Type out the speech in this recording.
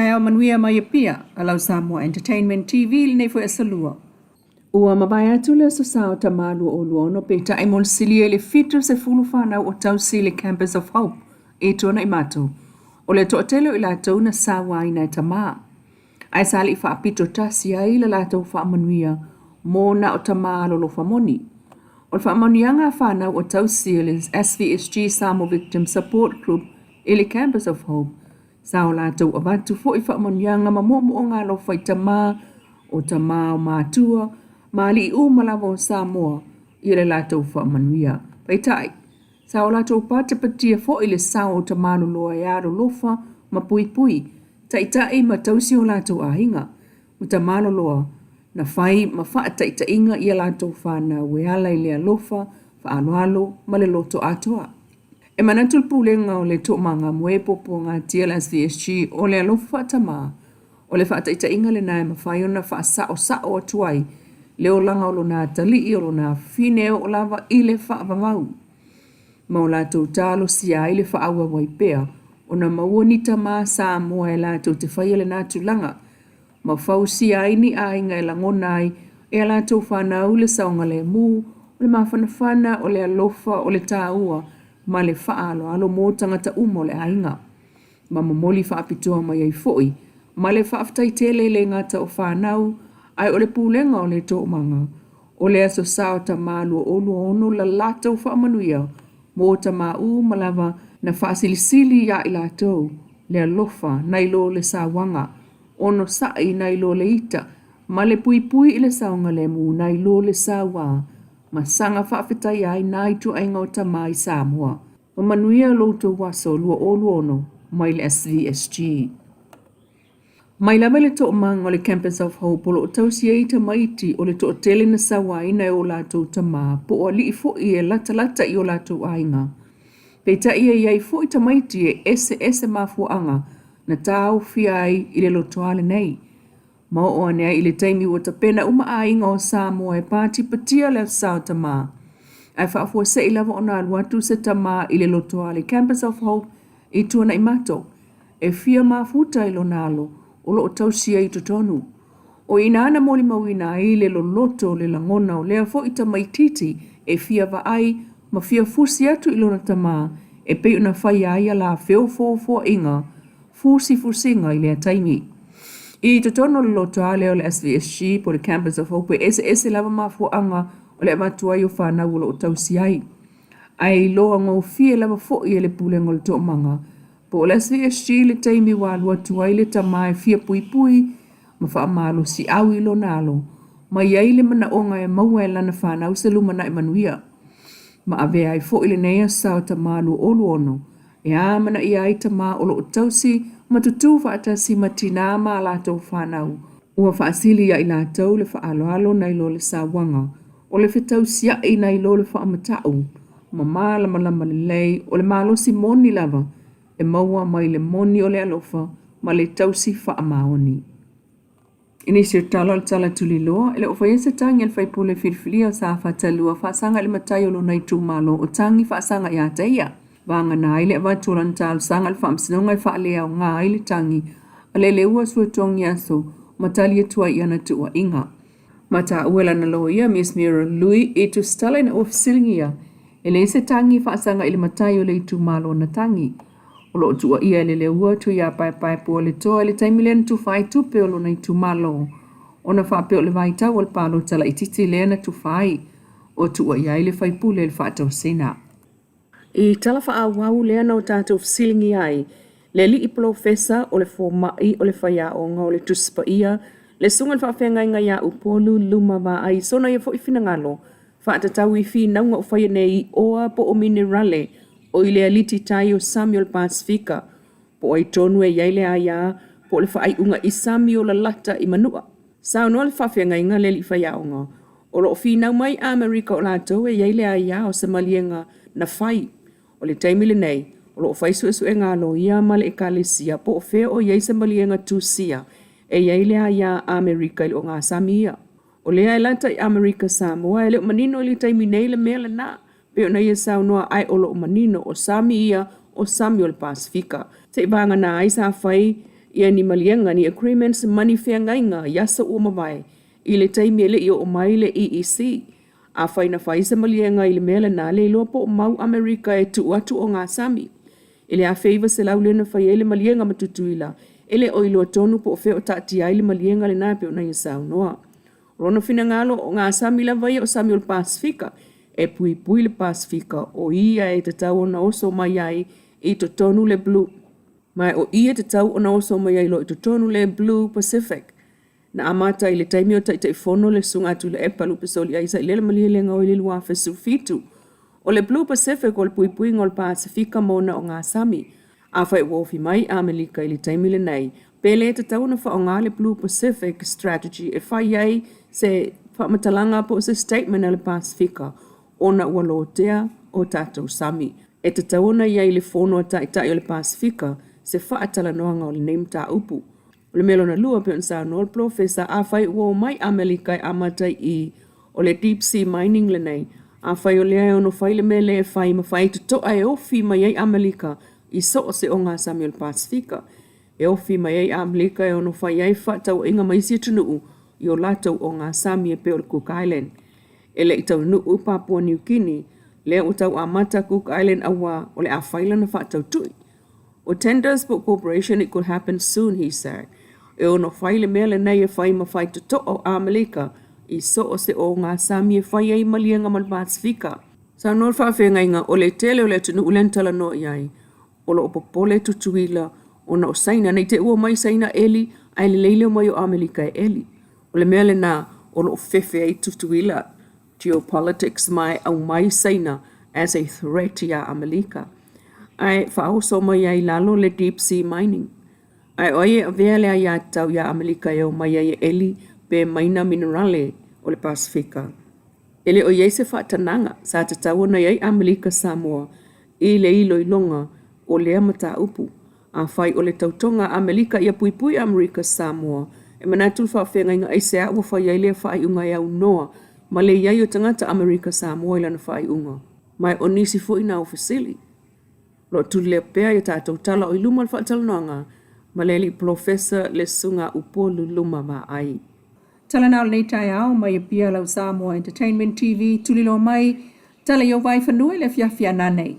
Kaya manuia mai pia alau Samoa Entertainment TV nei fo esalua. Ua mabaya tule so sao tamalu o luono pe ta imol silie le fitu se fulu whanau o tau sile Campus of Hope e tona imatu. O le to'atelo i la tau na sawa i nai tamaa. Ai sali i whaapito tasi ai la la tau whaamanuia mō na o tamaa lo whamoni. O le whaamanianga whanau o tau sile SVSG Samoa Victim Support Group i le Campus of Hope. Sao la tau avatu fo i whaamanianga ma mo o ngā lo whai tamaa o tamaa o mātua Mali i umalawa o Samoa i le lātou whaamanuia. Peitai, sao lātou pātapatia fo i le sao o tamālo loa e aro lofa ma pui pui. Taitai ma tausi o lātou ahinga. O tamālo loa na whai ma wha taitai inga i a lātou whāna we ala i lea lofa, whaaloalo ma le loto atoa. E manatul pūlenga o le tō manga mwe popo ngā TLSVSG o le alofa tamaa. O le wha taitai inga le nae ma whai ona wha sao atuai. Leo langa o lona tali i o lona fine o lava i le whaavavau. Mau lātou tālo sia i le whaaua waipea, o na mauanita mā Samoa e lātou te whaiele nātu langa. Mau whau sia ini a inga e langonai, e a lātou whanau le saonga le mū, o le mawhanawhana o le alofa o le tāua, ma le whaalo alo mō tangata umo le ainga. Ma mamoli whaapitoa mai ai foi, ma le whaaftaitele le ngata o whanau, ai ole pūlenga o le tō manga, o le aso sao ta mālua olu ono la lātou whaamanuia, mō ta māu malawa na whaasilisili ia i lātou, le alofa nai lo le sāwanga, ono sai nai lo le ita, ma le pui pui i le saonga le mū nai lo le sāwā, ma sanga whaafetai ai nai tu ainga o ta mai Samoa, o manuia lo tō waso lua olu ono, mai le SVSG. Mai lama le tō mang o le Campus of Hope o lo tausia i ta maiti o le tō tele na sawaina e o lātou ta mā po o li i fo i e lata i o lātou ainga. Pei ta ia iai fo i ta maiti e ese mafuanga na tāu fiai i le lotoale nei. Ma o anea i le taimi o ta pena uma ainga o Samoa e pāti patia le sao ta mā. Ai whaafua se i lava o nā luatu se ta mā i le lotoale Campus of Hope i tuana i mato. E fia mafuta i lo nalo. O lo tausia i totonu. O ina ana moli mawina i le lo loto le langona o lea fo i ta maititi e fia va ai ma fia fusi atu i lona tama e pe una whai ai la feo fo inga fusinga i lea taimi. I totonu le loto a leo le SVSG po le Campus of Hope ese lava mafo anga o le amatua i o whana o lo tausia ai. Ai loa ngau fia lava fo i le pulengo le to manga po le SVSG le taimi wa lua tuai le tamai fia pui ma wha amalo si au ilo nalo ma iai le mana onga e maua e lana whanau se lumana e manuia. Ma ave ai fo ile nea sao tamalu olu ono e amana i ai tama o lo tausi ma tutu wha atasi ma tina ma lato whanau. Ua wha asili ia i lato le wha alo na ilo le sawanga o le whetau sia i na ilo le wha amatau ma malama le lei o le malo si moni lava e maua mai le moni o le alofa, ma le tausi wha maoni. Ini sir Tala tuli loa, ele o whai ese tangi al whaipule whirwhiria sa whatalua whaasanga le matai o lo nei tū malo o tangi whaasanga i a teia. Vanga na ile a waturan tal sanga al whaamsinonga i whaalea o ngā ile tangi, a le leua sua tongi aso, matali atua i ana tua inga. Mata uela na loa ia, Miss Mira Lui, e tu stala ina ofisilingia, ele ese tangi whaasanga ile matai o le tū malo na tangi. O lo tua ia le leua tu ia pai po le toa le taimilen tu whai tupe o lo nei tu malo. O na whape o le vaitau o le palo tala i titi le na tu whai. O tua ia le whai pule le whaatau sena. I tala wha awau le ana o tātou fisilingi ai. Le li i profesa o le fōmai o le whaia o ngā o le tuspa ia. Le sunga le whaafenga inga ia upolu luma wa ai. Sona ia fo i whina ngalo. Whaatatau i whi naunga o whaia nei oa po o minerale. O ile aliti tai o Samuel Pacifica, po ai tonu e yaile aia, po le whaai unga i Samuel la lata i manua. Sao no le whawhenga inga le li whaiaonga. O lo whinau mai Amerika o lato e yaile aia o Samalienga na whai. O le taimile nei, o lo whaisuesu e ngalo ia male e kalesia, po o whea o yai Samalienga tusia, e yaile aia Amerika ili o ngā Samia. O lea e lata i Amerika Samoa, e leo manino ili taimine le mea na. Peo na ia sao noa ai o lo manino o Sami ia o Samuel Pacifica. Te vanga na ai sa whai ia ni malienga ni agreements mani whiangainga yasa ua mawai i le taimi ele i o mai le EEC. A whaina whaisa malienga i le mele na Leilua po mau Amerika e tu atu o ngā sami. Ele a feiva se lau lena whai ele malienga matutuila. Ele o ilo tonu po o wheo tati ai le malienga le nape o na i sao noa. Rono fina ngalo o ngā sami la vai o sami o le Pasifika. E pui pui le Pasifika o ia e te tau o na oso mai ai i to tonu le Blue. Mai o ia te tau o na oso mai ai lo i to tonu le Blue Pacific. Na amata i le taimi o taitai fono le sunga tu le epalu pesoli aisa i lele malihelenga o i lilua fesu fitu. O le Blue Pacific o le pui pui ngol Pasifika mona o ngā sami. A whai wofi mai Amelika i le taimi le nei. Pele te tau na wha o ngā le Blue Pacific Strategy e whai ai se whamatalanga po se statement a le Pasifika o na ua lotea o tātou sami. E te tau na iai le fono a taitai o le Pasifika se whaatala noanga o le name tā upu. O le melo na lua pe on sa nol professor a whai ua mai Amelika i amatai i o le deep sea mining le nei. A whai o lea ono whai le mele e whai ma whai to toa e ofi mai ai Amelika i so o se o ngā sami o le Pasifika. E ofi mai ai Amelika e ono whai ai whatau inga mai si tunuu i o latou o ngā sami e pe o le Cook Island. E le i tau nuu Papua New Guinea, lea o tau amata Cook Island awa o le a whaila na whatau tui. O tenders for cooperation, it could happen soon, he said. E ono whaile mele nei e whai ma whai to o Amelika i so o se o ngā sami e whai ai malianga mal Pasifika. Sa nol whawhenga inga o le tele o le tunu ulentala no iai. O lo opopole tutuila o na o saina nei te ua mai saina eli ai le leile mai o Amelika e eli. O le mele na o lo fefe ai tutuila geopolitics mai au mai saina as a threat ya Amelika. Ai whaoso mai ai lalo le deep sea mining. Ai oie a vele ai atau ya Amelika e o mai ai eli pe maina minerale o le Pasifika. Ele o iei se whaatananga sa te tau na iei Amelika Samoa i le ilo i longa o lea mata upu. A whai o le tautonga Amelika ia pui pui Amerika Samoa e manatul whawhenga inga ai se a ua whai ai lea whai unga e au noa ma le iei o tangata Amerika Samoa ilana whai unga. Mai o nisi fui na ofisili. Lo tu le pea i tātou tala o iluma le whaatalanoanga ma le li professor le sunga upolu luma ma ai. Tala nao nei tai au mai e pia lau Samoa Entertainment TV tulilo mai tala yo Vaifanua le fiafia nanei.